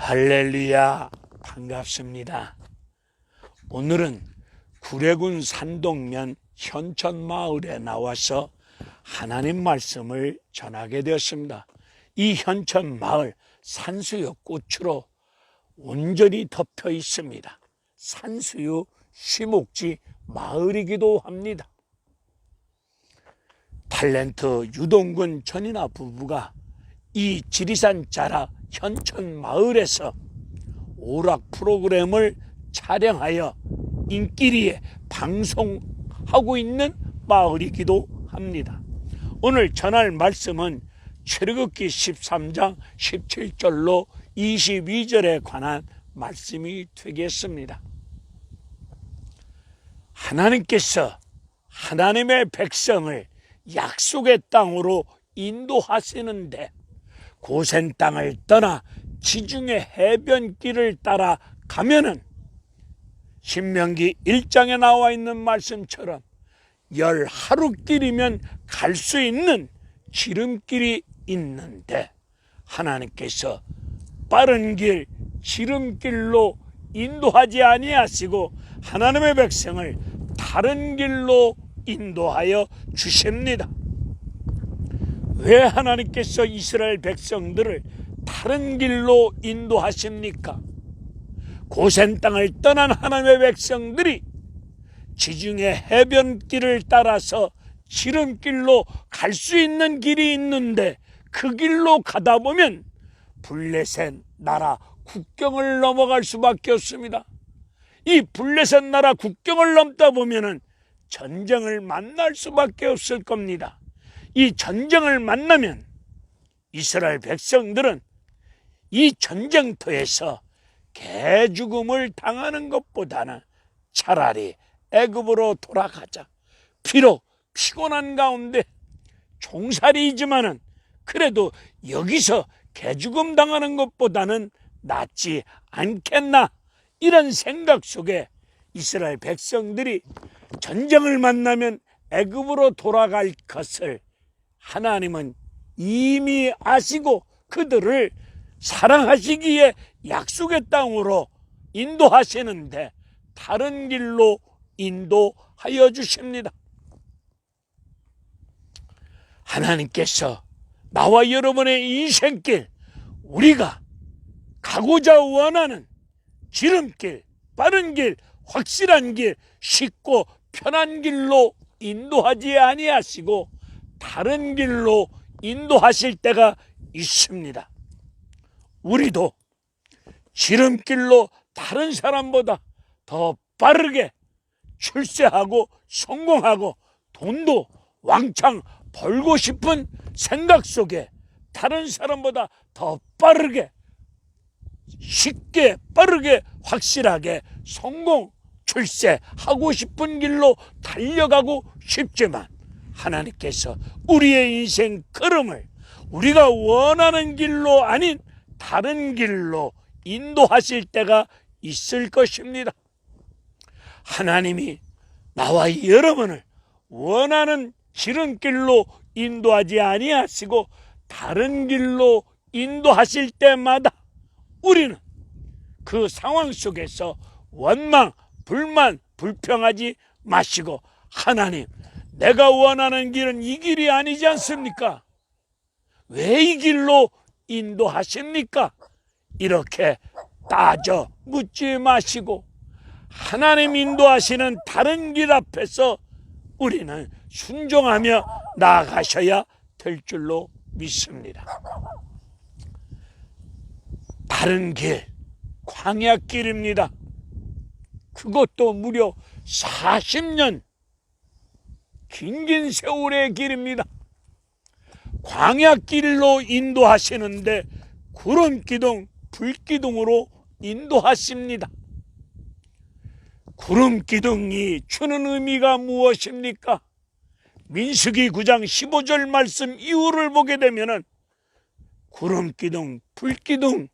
할렐루야, 반갑습니다. 오늘은 구례군 산동면 현천마을에 나와서 하나님 말씀을 전하게 되었습니다. 이 현천마을 산수유 꽃으로 온전히 덮여 있습니다. 산수유 시목지 마을이기도 합니다. 탤런트 유동근 전인아 부부가 이 지리산 자락 현천마을에서 오락 프로그램을 촬영하여 인기리에 방송하고 있는 마을이기도 합니다. 오늘 전할 말씀은 출애굽기 13장 17절로 22절에 관한 말씀이 되겠습니다. 하나님께서 하나님의 백성을 약속의 땅으로 인도하시는데 고센 땅을 떠나 지중해 해변길을 따라 가면은 신명기 1장에 나와 있는 말씀처럼 10하루길이면 갈 수 있는 지름길이 있는데 하나님께서 빠른 길 지름길로 인도하지 아니하시고 하나님의 백성을 다른 길로 인도하여 주십니다. 왜 하나님께서 이스라엘 백성들을 다른 길로 인도하십니까? 고센 땅을 떠난 하나님의 백성들이 지중해 해변길을 따라서 지름길로 갈 수 있는 길이 있는데 그 길로 가다 보면 블레셋 나라 국경을 넘어갈 수밖에 없습니다. 이 블레셋 나라 국경을 넘다 보면은 전쟁을 만날 수밖에 없을 겁니다. 이 전쟁을 만나면 이스라엘 백성들은 이 전쟁터에서 개죽음을 당하는 것보다는 차라리 애굽으로 돌아가자. 비록 피곤한 가운데 종살이이지만은 그래도 여기서 개죽음 당하는 것보다는 낫지 않겠나, 이런 생각 속에 이스라엘 백성들이 전쟁을 만나면 애굽으로 돌아갈 것을 하나님은 이미 아시고 그들을 사랑하시기에 약속의 땅으로 인도하시는데 다른 길로 인도하여 주십니다. 하나님께서 나와 여러분의 인생길, 우리가 가고자 원하는 지름길, 빠른 길, 확실한 길, 쉽고 편한 길로 인도하지 아니하시고 다른 길로 인도하실 때가 있습니다. 우리도 지름길로 다른 사람보다 더 빠르게 출세하고 성공하고 돈도 왕창 벌고 싶은 생각 속에 다른 사람보다 더 빠르게 쉽게 빠르게 확실하게 성공 출세하고 싶은 길로 달려가고 싶지만 하나님께서 우리의 인생 걸음을 우리가 원하는 길로 아닌 다른 길로 인도하실 때가 있을 것입니다. 하나님이 나와 여러분을 원하는 지름길로 인도하지 아니하시고 다른 길로 인도하실 때마다 우리는 그 상황 속에서 원망, 불만, 불평하지 마시고 하나님, 내가 원하는 길은 이 길이 아니지 않습니까? 왜 이 길로 인도하십니까? 이렇게 따져 묻지 마시고 하나님 인도하시는 다른 길 앞에서 우리는 순종하며 나아가셔야 될 줄로 믿습니다. 다른 길, 광야길입니다. 그것도 무려 40년 긴 세월의 길입니다. 광야길로 인도하시는데 구름기둥, 불기둥으로 인도하십니다. 구름기둥이 주는 의미가 무엇입니까? 민수기 9장 15절 말씀 이후를 보게 되면은 구름기둥, 불기둥으로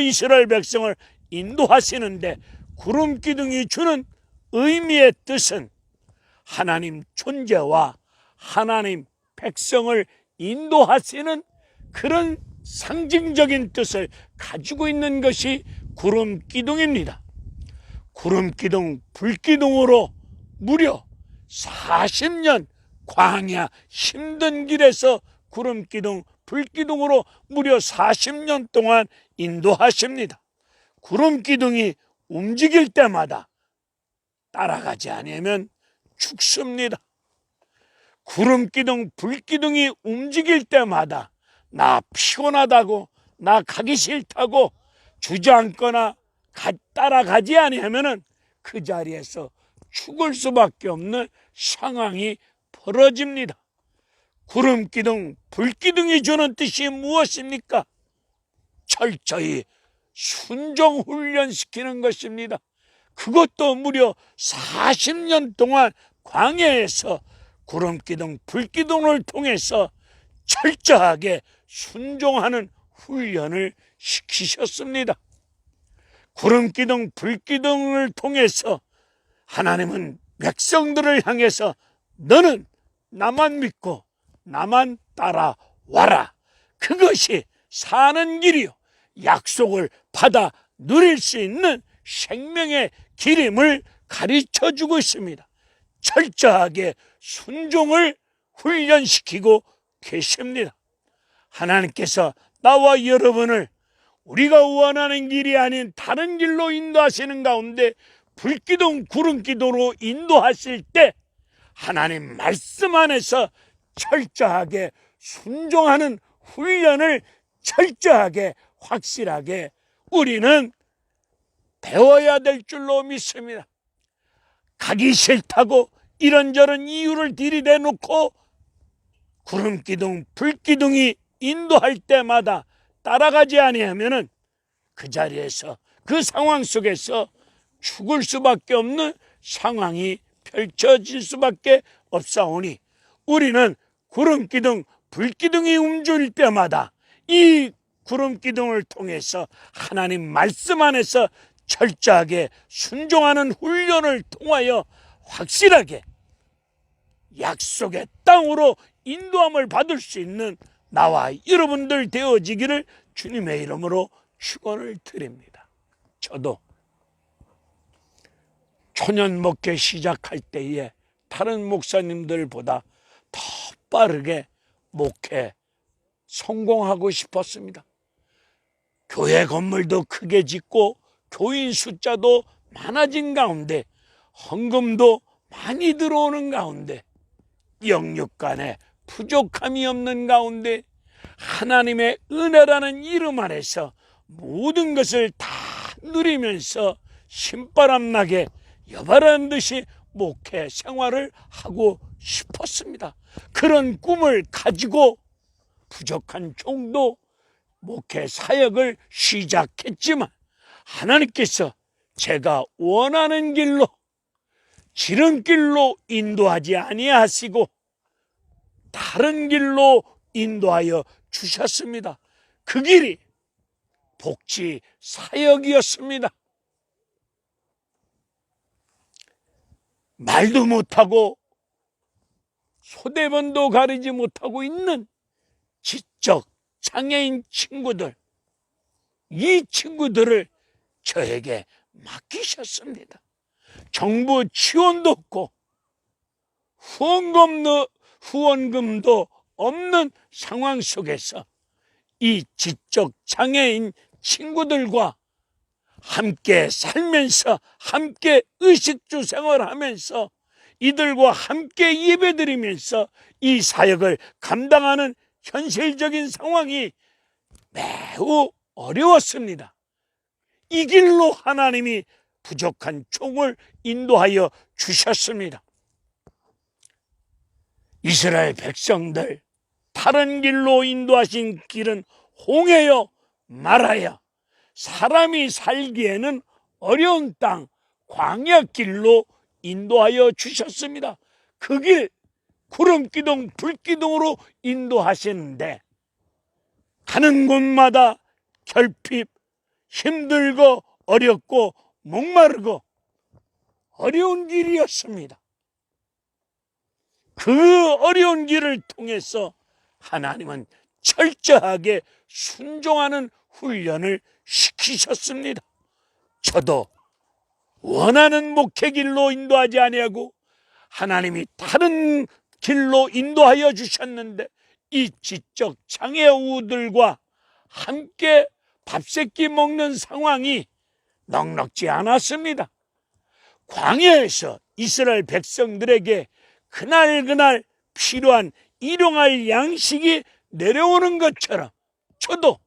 이스라엘 백성을 인도하시는데 구름기둥이 주는 의미의 뜻은 하나님 존재와 하나님 백성을 인도하시는 그런 상징적인 뜻을 가지고 있는 것이 구름기둥입니다. 구름기둥, 불기둥으로 무려 40년 광야 힘든 길에서 구름기둥, 불기둥으로 무려 40년 동안 인도하십니다. 구름기둥이 움직일 때마다 따라가지 않으면 죽습니다. 구름기둥, 불기둥이 움직일 때마다 나 피곤하다고, 나 가기 싫다고 주저앉거나 따라가지 않으면 그 자리에서 죽을 수밖에 없는 상황이 벌어집니다. 구름기둥, 불기둥이 주는 뜻이 무엇입니까? 철저히 순종 훈련시키는 것입니다. 그것도 무려 40년 동안 광야에서 구름기둥, 불기둥을 통해서 철저하게 순종하는 훈련을 시키셨습니다. 구름기둥, 불기둥을 통해서 하나님은 백성들을 향해서 너는 나만 믿고 나만 따라와라. 그것이 사는 길이요, 약속을 받아 누릴 수 있는 생명의 길임을 가르쳐주고 있습니다. 철저하게 순종을 훈련시키고 계십니다. 하나님께서 나와 여러분을 우리가 원하는 길이 아닌 다른 길로 인도하시는 가운데 불기둥, 구름기둥으로 인도하실 때 하나님 말씀 안에서 철저하게 순종하는 훈련을 철저하게 확실하게 우리는 배워야 될 줄로 믿습니다. 가기 싫다고 이런저런 이유를 들이대놓고 구름기둥, 불기둥이 인도할 때마다 따라가지 아니하면은 그 자리에서, 그 상황 속에서 죽을 수밖에 없는 상황이 펼쳐질 수밖에 없사오니 우리는 구름기둥, 불기둥이 움직일 때마다 이 구름기둥을 통해서 하나님 말씀 안에서 철저하게 순종하는 훈련을 통하여 확실하게 약속의 땅으로 인도함을 받을 수 있는 나와 여러분들 되어지기를 주님의 이름으로 축원을 드립니다. 저도 초년 목회 시작할 때에 다른 목사님들보다 더 빠르게 목회 성공하고 싶었습니다. 교회 건물도 크게 짓고 교인 숫자도 많아진 가운데 헌금도 많이 들어오는 가운데 영육 간에 부족함이 없는 가운데 하나님의 은혜라는 이름 아래서 모든 것을 다 누리면서 신바람 나게 여바라는 듯이 목회 생활을 하고 싶었습니다. 그런 꿈을 가지고 부족한 정도 목회 사역을 시작했지만 하나님께서 제가 원하는 길로, 지름길로 인도하지 아니하시고 다른 길로 인도하여 주셨습니다. 그 길이 복지 사역이었습니다. 말도 못하고 소대본도 가리지 못하고 있는 지적 장애인 친구들, 이 친구들을 저에게 맡기셨습니다. 정부 지원도 없고 후원금도 없는 상황 속에서 이 지적 장애인 친구들과 함께 살면서, 함께 의식주 생활하면서, 이들과 함께 예배드리면서 이 사역을 감당하는 현실적인 상황이 매우 어려웠습니다. 이 길로 하나님이 부족한 종을 인도하여 주셨습니다. 이스라엘 백성들 다른 길로 인도하신 길은 홍해요 마라야, 사람이 살기에는 어려운 땅 광야길로 인도하여 주셨습니다. 그 길 구름기둥 불기둥으로 인도하시는데 가는 곳마다 결핍, 힘들고 어렵고 목마르고 어려운 길이었습니다. 그 어려운 길을 통해서 하나님은 철저하게 순종하는 훈련을 시키셨습니다. 저도 원하는 목회 길로 인도하지 아니하고 하나님이 다른 길로 인도하여 주셨는데 이 지적 장애우들과 함께 밥새끼 먹는 상황이 넉넉지 않았습니다. 광야에서 이스라엘 백성들에게 그날 필요한 일용할 양식이 내려오는 것처럼 저도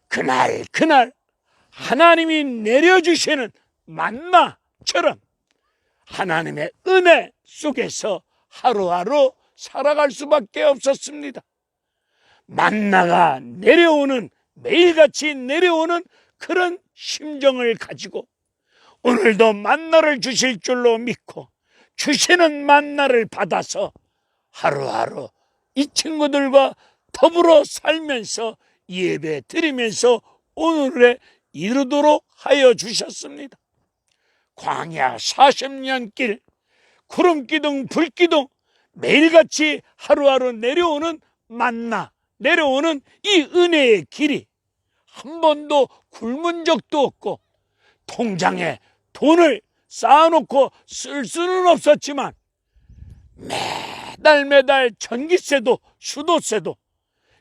그날 하나님이 내려주시는 만나처럼 하나님의 은혜 속에서 하루하루 살아갈 수밖에 없었습니다. 만나가 내려오는, 매일같이 내려오는 그런 심정을 가지고 오늘도 만나를 주실 줄로 믿고 주시는 만나를 받아서 하루하루 이 친구들과 더불어 살면서 예배 드리면서 오늘에 이르도록 하여 주셨습니다. 광야 40년 길, 구름기둥 불기둥, 매일같이 하루하루 내려오는 만나, 내려오는 이 은혜의 길이 한 번도 굶은 적도 없고 통장에 돈을 쌓아놓고 쓸 수는 없었지만 매달 전기세도 수도세도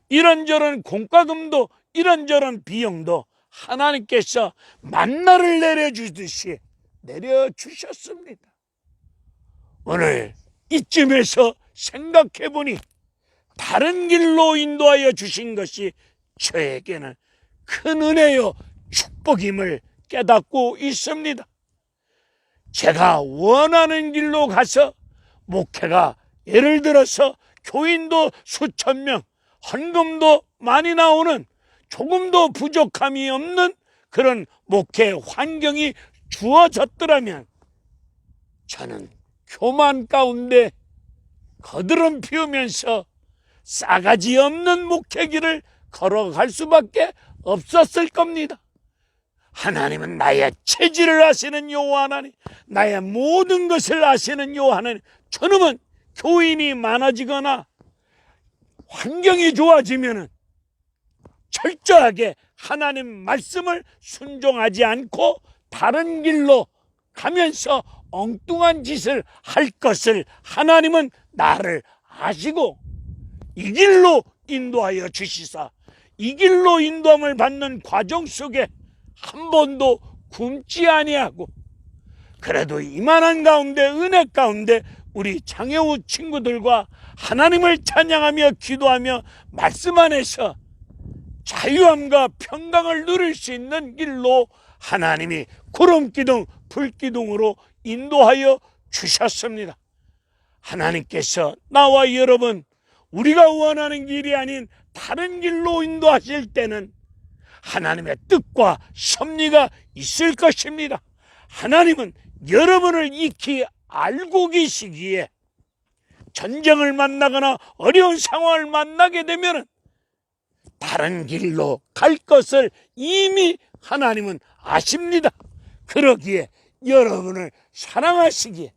이런저런 공과금도 이런저런 비용도 하나님께서 만나를 내려주듯이 내려주셨습니다. 오늘 이쯤에서 생각해보니 다른 길로 인도하여 주신 것이 저에게는 큰 은혜요 축복임을 깨닫고 있습니다. 제가 원하는 길로 가서 목회가 예를 들어서 교인도 수천 명, 헌금도 많이 나오는 조금도 부족함이 없는 그런 목회 환경이 주어졌더라면 저는 교만 가운데 거드름 피우면서 싸가지 없는 목회길을 걸어갈 수밖에 없었을 겁니다. 하나님은 나의 체질을 아시는 여호와 하나님, 나의 모든 것을 아시는 여호와 하나님, 저놈은 교인이 많아지거나 환경이 좋아지면 철저하게 하나님 말씀을 순종하지 않고 다른 길로 가면서 엉뚱한 짓을 할 것을 하나님은 나를 아시고 이 길로 인도하여 주시사 이 길로 인도함을 받는 과정 속에 한 번도 굶지 아니하고 그래도 이만한 가운데 은혜 가운데 우리 장애우 친구들과 하나님을 찬양하며 기도하며 말씀 안에서 자유함과 평강을 누릴 수 있는 길로 하나님이 구름기둥 불기둥으로 인도하여 주셨습니다. 하나님께서 나와 여러분 우리가 원하는 길이 아닌 다른 길로 인도하실 때는 하나님의 뜻과 섭리가 있을 것입니다. 하나님은 여러분을 익히 알고 계시기에 전쟁을 만나거나 어려운 상황을 만나게 되면 다른 길로 갈 것을 이미 하나님은 아십니다. 그러기에 여러분을 사랑하시기에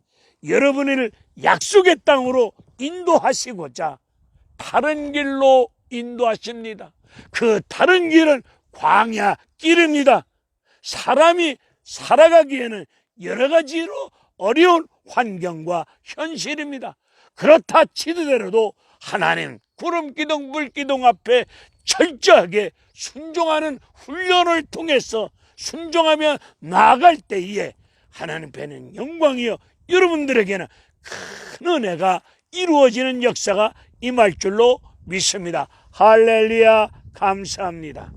여러분을 약속의 땅으로 인도하시고자 다른 길로 인도하십니다. 그 다른 길은 광야 길입니다. 사람이 살아가기에는 여러 가지로 어려운 환경과 현실입니다. 그렇다 치더라도 하나님 구름기둥 불기둥 앞에 철저하게 순종하는 훈련을 통해서 순종하며 나아갈 때에 하나님 배는 영광이요 여러분들에게는 큰 은혜가 이루어지는 역사가 임할 줄로 믿습니다. 할렐루야, 감사합니다.